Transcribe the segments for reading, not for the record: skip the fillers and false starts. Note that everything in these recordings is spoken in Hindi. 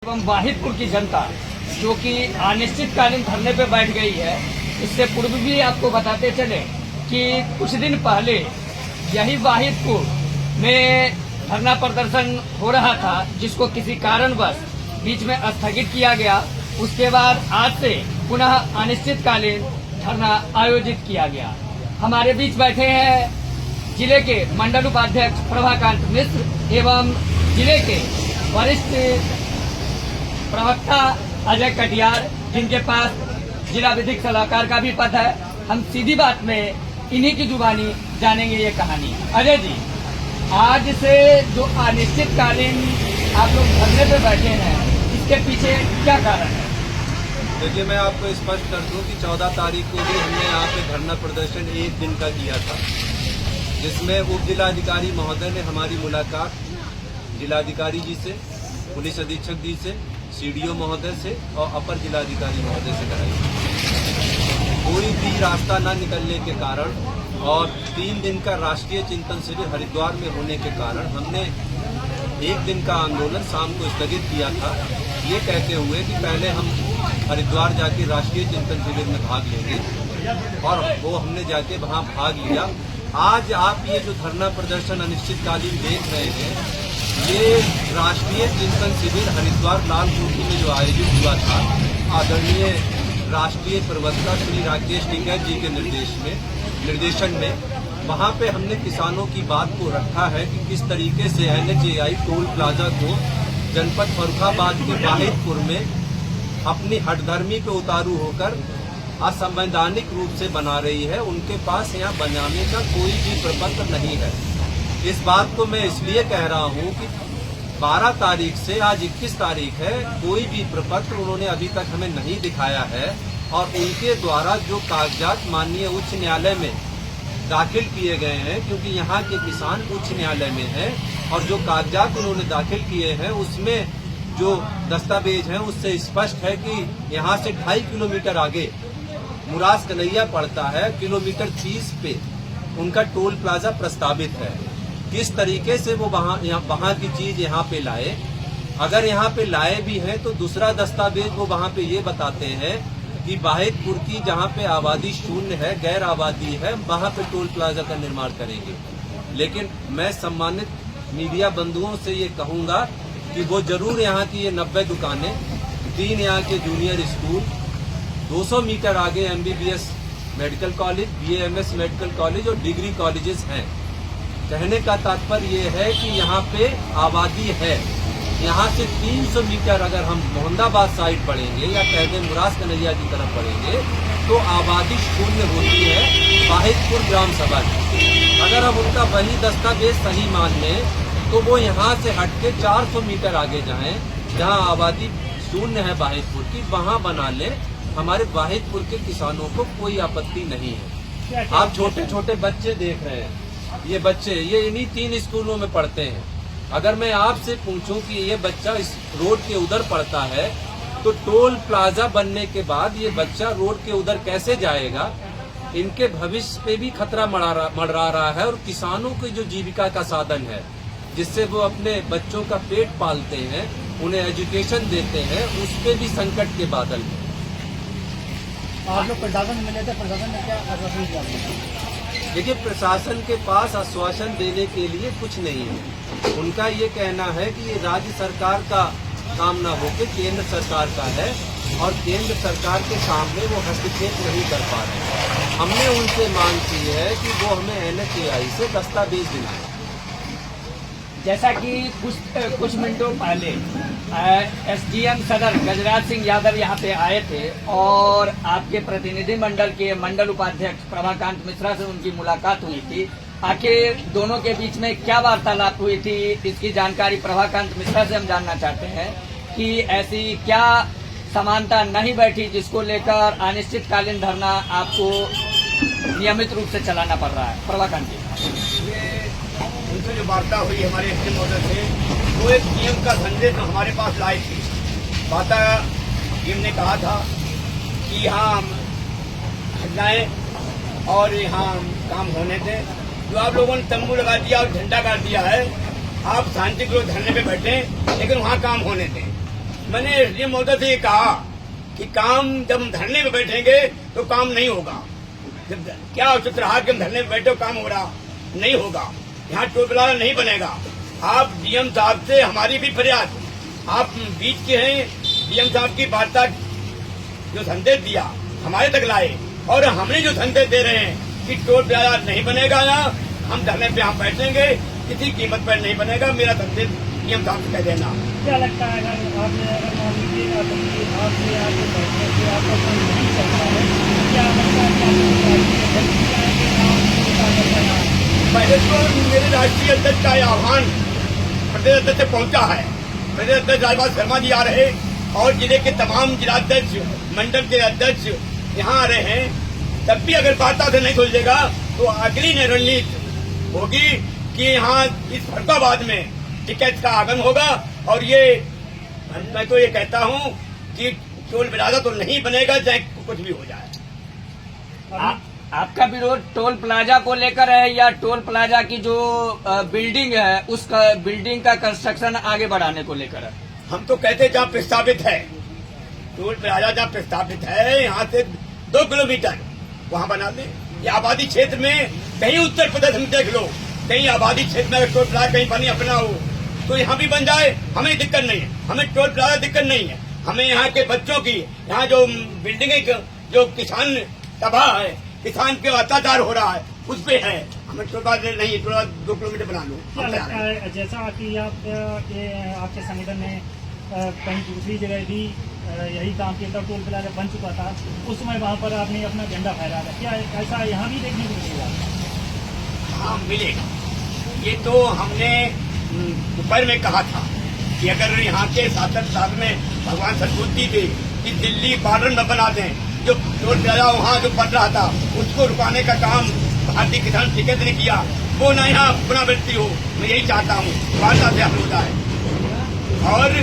एवं वाहिदपुर की जनता जो कि अनिश्चितकालीन धरने पर बैठ गई है, इससे पूर्व भी आपको बताते चले कि कुछ दिन पहले यही वाहिदपुर में धरना प्रदर्शन हो रहा था, जिसको किसी कारणवश बीच में स्थगित किया गया। उसके बाद आज से पुनः अनिश्चितकालीन धरना आयोजित किया गया। हमारे बीच बैठे हैं जिले के मंडल उपाध्यक्ष प्रभाकांत मिश्र एवं जिले के वरिष्ठ प्रवक्ता अजय कटियार, जिनके पास जिला विधिक सलाहकार का भी पद है। हम सीधी बात में इन्हीं की जुबानी जानेंगे ये कहानी। अजय जी, आज से जो अनिश्चितकालीन आप लोग धरने पे बैठे हैं, इसके पीछे क्या कारण है? देखिए, मैं आपको स्पष्ट कर दूं कि 14 तारीख को भी हमने यहाँ पे धरना प्रदर्शन एक दिन का किया था, जिसमें उप जिलाधिकारी महोदय ने हमारी मुलाकात जिलाधिकारी जी से, पुलिस अधीक्षक जी से, सीडीओ महोदय से और अपर जिलाधिकारी महोदय से कराई। कोई भी रास्ता न निकलने के कारण और 3 दिन का राष्ट्रीय चिंतन शिविर हरिद्वार में होने के कारण हमने एक दिन का आंदोलन शाम को स्थगित किया था, ये कहते हुए कि पहले हम हरिद्वार जाके राष्ट्रीय चिंतन शिविर में भाग लेंगे, और वो हमने जाके वहाँ भाग लिया। आज आप ये जो धरना प्रदर्शन अनिश्चितकालीन देख रहे हैं, ये राष्ट्रीय चिंतन शिविर हरिद्वार लाल चौकी में जो आयोजित हुआ था, आदरणीय राष्ट्रीय प्रवक्ता श्री राकेश टिकैत जी के निर्देशन में वहाँ पे हमने किसानों की बात को रखा है कि किस तरीके से NHAI टोल प्लाजा को जनपद फर्रुखाबाद के वाहिदपुर में अपनी हठधर्मी पे उतारू होकर असंवैधानिक रूप से बना रही है। उनके पास यहाँ बनाने का कोई भी प्रपत्र नहीं है। इस बात को मैं इसलिए कह रहा हूँ कि 12 तारीख से आज 21 तारीख है, कोई भी प्रपत्र उन्होंने अभी तक हमें नहीं दिखाया है, और उनके द्वारा जो कागजात माननीय उच्च न्यायालय में दाखिल किए गए हैं, क्योंकि यहाँ के किसान उच्च न्यायालय में हैं, और जो कागजात उन्होंने दाखिल किए हैं उसमें जो दस्तावेज हैं उससे स्पष्ट है कि यहाँ से 2.5 किलोमीटर आगे मुरास कन्हैया पड़ता है, किलोमीटर 30 पे उनका टोल प्लाजा प्रस्तावित है। किस तरीके से वो वहाँ की चीज यहाँ पे लाए, अगर यहाँ पे लाए भी हैं तो दूसरा दस्तावेज वो वहाँ पे ये बताते हैं कि वाहिदपुर की जहाँ पे आबादी शून्य है, गैर आबादी है, वहाँ पे टोल प्लाजा का निर्माण करेंगे। लेकिन मैं सम्मानित मीडिया बंधुओं से ये कहूँगा कि वो जरूर यहाँ की ये 90 दुकानें, 3 यहाँ के जूनियर स्कूल, 200 मीटर आगे MBBS medical college, BAMS medical college और डिग्री कॉलेजेस हैं। कहने का तात्पर्य ये है कि यहाँ पे आबादी है। यहाँ से 300 मीटर अगर हम मोहम्मदाबाद साइड बढ़ेंगे या कह दें मुरास कन्हैया की तरफ बढ़ेंगे तो आबादी शून्य होती है वाहिदपुर ग्राम सभा की। अगर हम उनका वही दस्तावेज सही मान लें तो वो यहाँ से हट के 400 मीटर आगे जाएं, जहाँ आबादी शून्य है वाहिदपुर की, वहाँ बना लें। हमारे वाहिदपुर के किसानों को कोई आपत्ति नहीं है। आप छोटे छोटे बच्चे देख रहे हैं, ये बच्चे ये इन्हीं 3 स्कूलों में पढ़ते हैं। अगर मैं आपसे पूछूं कि ये बच्चा इस रोड के उधर पढ़ता है तो टोल प्लाजा बनने के बाद ये बच्चा रोड के उधर कैसे जाएगा? इनके भविष्य पे भी खतरा मंडरा रहा है, और किसानों की जो जीविका का साधन है, जिससे वो अपने बच्चों का पेट पालते हैं, उन्हें एजुकेशन देते हैं, उस पे भी संकट के बादल हैं। आप लोग प्रशासन मिले थे, प्रशासन ने क्या आश्वासन दिया? देखिए, प्रशासन के पास आश्वासन देने के लिए कुछ नहीं है। उनका ये कहना है कि ये राज्य सरकार का काम न होकर केंद्र सरकार का है, और केंद्र सरकार के सामने वो हस्तक्षेप नहीं कर पा रहे। हमने उनसे मांग की है कि वो हमें NHAI से दस्तावेज दिलाएं। जैसा कि कुछ मिनटों पहले SDM सदर गजराज सिंह यादव यहाँ पे आए थे, और आपके प्रतिनिधि मंडल के मंडल उपाध्यक्ष प्रभाकांत मिश्रा से उनकी मुलाकात हुई थी। आखिर दोनों के बीच में क्या वार्तालाप हुई थी, इसकी जानकारी प्रभाकांत मिश्रा से हम जानना चाहते हैं कि ऐसी क्या समानता नहीं बैठी जिसको लेकर अनिश्चितकालीन धरना आपको नियमित रूप से चलाना पड़ रहा है। प्रभाकांत जी, उनसे जो वार्ता हुई हमारे SDM महोदय से, वो एक नियम का संदेश हमारे पास लाई थी। वार्ता ने कहा था कि यहाँ हम जाएं और यहाँ काम होने दें। जो आप लोगों ने तंबू लगा दिया और झंडा गाड़ दिया है, आप शांतिपूर्वक धरने पे बैठे, लेकिन वहाँ काम होने दें। मैंने एसडीएम महोदय से ये कहा कि काम जब हम धरने पे बैठेंगे तो काम नहीं होगा। जब क्या औचित रहा कि हम धरने पे बैठे काम हो रहा नहीं होगा, यहाँ टोल प्लाजा नहीं बनेगा। आप डीएम साहब से हमारी भी फरियाद, आप बीच के हैं, डीएम साहब की वार्ता जो संदेश दिया हमारे तक लाए और हमने जो संदेश दे रहे हैं कि टोल प्लाजा नहीं बनेगा यहाँ, हम धरने पे यहाँ बैठेंगे, किसी कीमत पर नहीं बनेगा। मेरा संदेश डीएम साहब से कह देना। क्या लगता है अगर मान लीजिए आपके बैठने से आपका कोई नहीं चलता है, क्या लगता है पहले तो मेरे राष्ट्रीय अध्यक्ष का आह्वान प्रदेश अध्यक्ष से पहुंचा है। प्रदेश अध्यक्ष राजपाल शर्मा जी आ रहे और जिले के तमाम जिलाध्यक्ष, मंडल के अध्यक्ष यहाँ आ रहे हैं। तब भी अगर वार्ता से नहीं सुलझेगा तो अगली रणनीति होगी कि यहाँ इस फरुखाबाद में टिकट का आगमन होगा। और ये मैं तो ये कहता हूँ कि टोल प्लाजा तो नहीं बनेगा, चाहे कुछ भी हो जाए। आपका विरोध टोल प्लाजा को लेकर है या टोल प्लाजा की जो बिल्डिंग है उस बिल्डिंग का कंस्ट्रक्शन आगे बढ़ाने को लेकर है? हम तो कहते जहाँ प्रस्तावित है टोल प्लाजा, जहाँ प्रस्तावित है यहाँ से 2 किलोमीटर वहाँ बना दे। ये आबादी क्षेत्र में कहीं उत्तर प्रदेश में देख लो, कहीं आबादी क्षेत्र में अगर टोल प्लाजा कहीं बनी अपना हो तो यहाँ भी बन जाए, हमें दिक्कत नहीं है। हमें टोल प्लाजा दिक्कत नहीं है। हमें यहाँ के बच्चों की, यहाँ जो बिल्डिंगें जो किसान तबाह है, किसान पे अत्याचार हो रहा है, उस पे है। हमें टोल प्लाजा नहीं, थोड़ा 2 किलोमीटर बना लो। क्या लगता है जैसा कि आपके संगठन ने कहीं दूसरी जगह भी यही काम किया था, टोल प्लाजा बन चुका था, उस समय वहाँ पर आपने अपना झंडा फहराया था, क्या ऐसा यहाँ भी देखने को मिलेगा? हाँ मिलेगा। ये तो हमने दोपहर में कहा था कि अगर यहाँ के शासन साल में भगवान सद्बुद्धि थे कि दिल्ली बॉर्डर न बना दें, जो टोल प्लाजा वहाँ जो बन रहा था उसको रुकाने का काम भारतीय किसान टिकट ने किया, वो न यहाँ पुनरावृत्ति हो। मैं यही चाहता हूँ वार्ता से हल हो जाए। और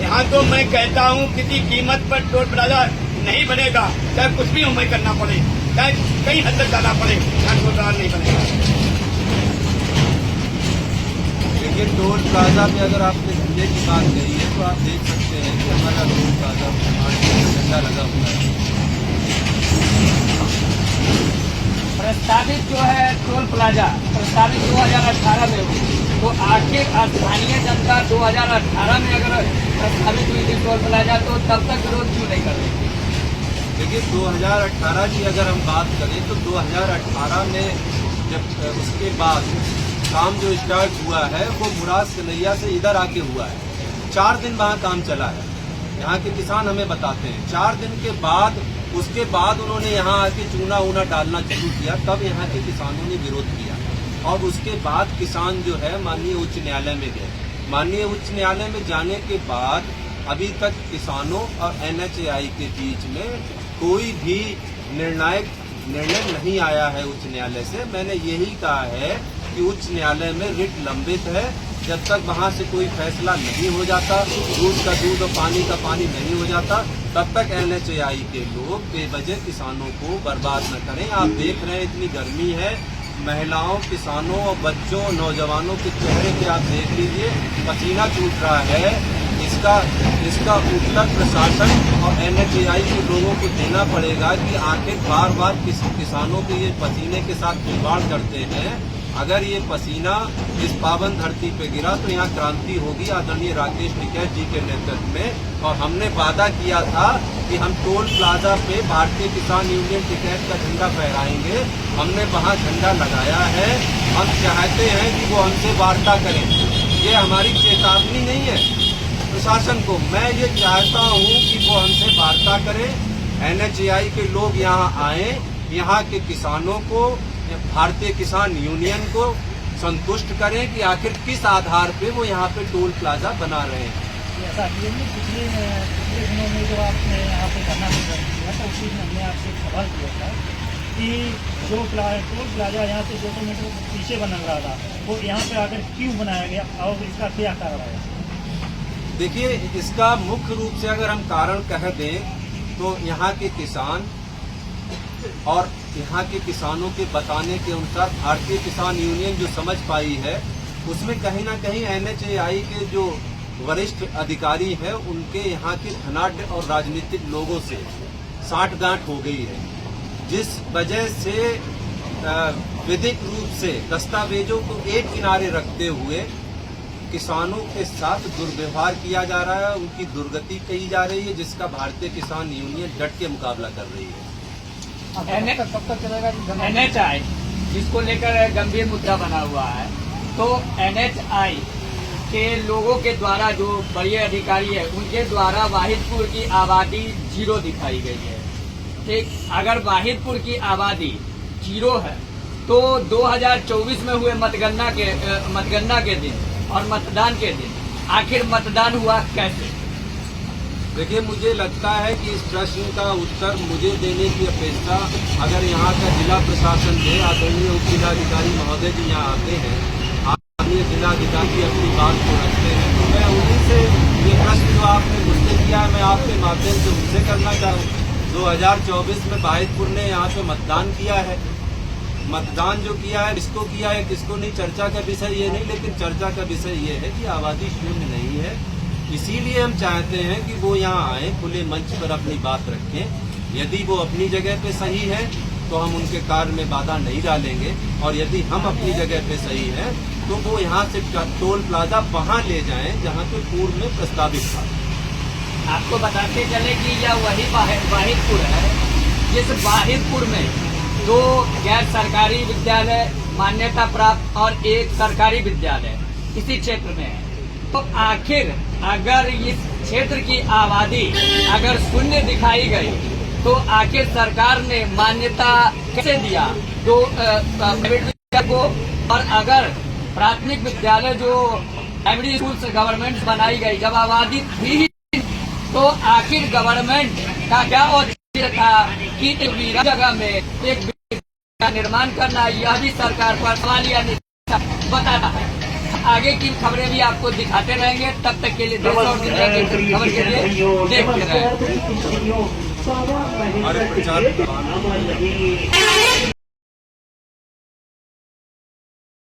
यहाँ तो मैं कहता हूँ किसी कीमत पर टोल प्लाजा नहीं बनेगा, चाहे कुछ भी हमें करना पड़े, चाहे कहीं हद तक जाना पड़े, यहाँ टोल प्लाजा नहीं बनेगा। देखिए, टोल प्लाजा में अगर आपने झंडे की बात कही है तो आप देख सकते हैं कि हमारा टोल प्लाजा झंडा लगा हुआ है। प्रस्तावित जो है टोल प्लाजा प्रस्तावित 2018 में हुई, तो आखिर स्थानीय जनता 2018 में अगर प्रस्तावित हुई थी टोल प्लाजा तो तब तक विरोध क्यों नहीं कर रही थी? देखिए, 2018 की अगर हम बात करें तो 2018 में जब उसके बाद काम जो स्टार्ट हुआ है वो मुराद कन्हैया से इधर आके हुआ है। 4 दिन वहाँ काम चला है, यहाँ के किसान हमें बताते हैं। 4 दिन के बाद उसके बाद उन्होंने यहाँ आके चूना ऊना डालना शुरू किया, तब यहाँ के किसानों ने विरोध किया। और उसके बाद किसान जो है माननीय उच्च न्यायालय में गए। माननीय उच्च न्यायालय में जाने के बाद अभी तक किसानों और NHAI के बीच में कोई भी निर्णय नहीं आया है उच्च न्यायालय से। मैंने यही कहा है कि उच्च न्यायालय में रिट लंबित है, जब तक वहां से कोई फैसला नहीं हो जाता, दूध का दूध और पानी का पानी नहीं हो जाता, तब तक NHAI के लोग बेवजह किसानों को बर्बाद न करें। आप देख रहे हैं इतनी गर्मी है, महिलाओं, किसानों और बच्चों, नौजवानों के चेहरे पे आप देख लीजिए पसीना छूट रहा है। इसका उत्तर प्रशासन और NHAI के लोगों को देना पड़ेगा कि आखिर बार बार किसानों के ये पसीने के साथ खिलवाड़ करते हैं। अगर ये पसीना इस पावन धरती पे गिरा तो यहाँ क्रांति होगी आदरणीय राकेश टिकैत जी के नेतृत्व में। और हमने वादा किया था कि हम टोल प्लाजा पे भारतीय किसान यूनियन टिकैत का झंडा फहराएंगे। हमने वहाँ झंडा लगाया है। हम चाहते हैं कि वो हमसे वार्ता करें। ये हमारी चेतावनी नहीं है प्रशासन को, मैं ये चाहता हूँ कि वो हमसे वार्ता करें। NHAI के लोग यहाँ आए, यहाँ के किसानों को, भारतीय किसान यूनियन को संतुष्ट करें कि आखिर किस आधार पे वो यहाँ पे टोल प्लाजा बना रहे हैं। ऐसा पिछले दिनों में जो आपने यहाँ पे करना किया था, उसी में हमने आपसे एक सवाल किया था कि जो टोल प्लाजा यहाँ से 200 मीटर पीछे बना रहा था वो यहाँ पे आकर क्यों बनाया गया और इसका क्या कारण है? देखिए, इसका मुख्य रूप से अगर हम कारण कह दें तो यहाँ के किसान और यहाँ के किसानों के बताने के अनुसार भारतीय किसान यूनियन जो समझ पाई है उसमें कहीं ना कहीं NHAI के जो वरिष्ठ अधिकारी हैं उनके यहाँ के धनाढ्य और राजनीतिक लोगों से साठगांठ हो गई है, जिस वजह से विधिक रूप से दस्तावेजों को एक किनारे रखते हुए किसानों के साथ दुर्व्यवहार किया जा रहा है, उनकी दुर्गति कही जा रही है, जिसका भारतीय किसान यूनियन डट के मुकाबला कर रही है। कब तक चलेगा? NHI जिसको लेकर गंभीर मुद्दा बना हुआ है, तो NHI के लोगों के द्वारा, जो बड़े अधिकारी है उनके द्वारा वाहिदपुर की आबादी 0 दिखाई गई है। ठीक, अगर वाहिदपुर की आबादी 0 है तो 2024 में हुए मतगणना के दिन और मतदान के दिन आखिर मतदान हुआ कैसे? देखिए, मुझे लगता है कि इस प्रश्न का उत्तर मुझे देने की अपेक्षा अगर यहाँ का जिला प्रशासन दे। आदरणीय उप जिलाधिकारी महोदय जी यहाँ आते हैं, आदरणीय जिलाधिकारी अपनी बात को रखते हैं, तो मैं उन्हीं से ये प्रश्न जो आपने मुझसे किया मैं आपके माध्यम से उनसे करना चाहूँ। 2024 में वाहिदपुर ने यहाँ पे मतदान किया है। मतदान जो किया है, किसको किया है किसको नहीं, चर्चा का विषय ये नहीं, लेकिन चर्चा का विषय ये है कि आबादी शून्य नहीं है। इसीलिए हम चाहते हैं कि वो यहाँ आए, खुले मंच पर अपनी बात रखें। यदि वो अपनी जगह पे सही है तो हम उनके कार्य में बाधा नहीं डालेंगे, और यदि हम अपनी जगह पे सही हैं तो वो यहाँ से टोल प्लाजा वहाँ ले जाएं जहाँ पे पूर्व में प्रस्तावित था। आपको बताते चले कि यह वही वाहिदपुर है जिस वाहिदपुर में 2 गैर सरकारी विद्यालय मान्यता प्राप्त और 1 सरकारी विद्यालय इसी क्षेत्र में है। तो आखिर अगर इस क्षेत्र की आबादी अगर शून्य दिखाई गई तो आखिर सरकार ने मान्यता कैसे दिया 2 प्राइवेट विद्यालय को? और अगर प्राथमिक विद्यालय जो प्राइमरी स्कूल गवर्नमेंट बनाई गई, जब आबादी थी तो आखिर गवर्नमेंट का क्या औचित्य था कि एक वीरा जगह में एक विद्यालय निर्माण करना? यह भी सरकार पर सवालिया निशान बताता है। आगे की खबरें भी आपको दिखाते रहेंगे, तब तक के लिए देश और दुनिया की खबर के लिए देखते रहें। हमारे प्रचार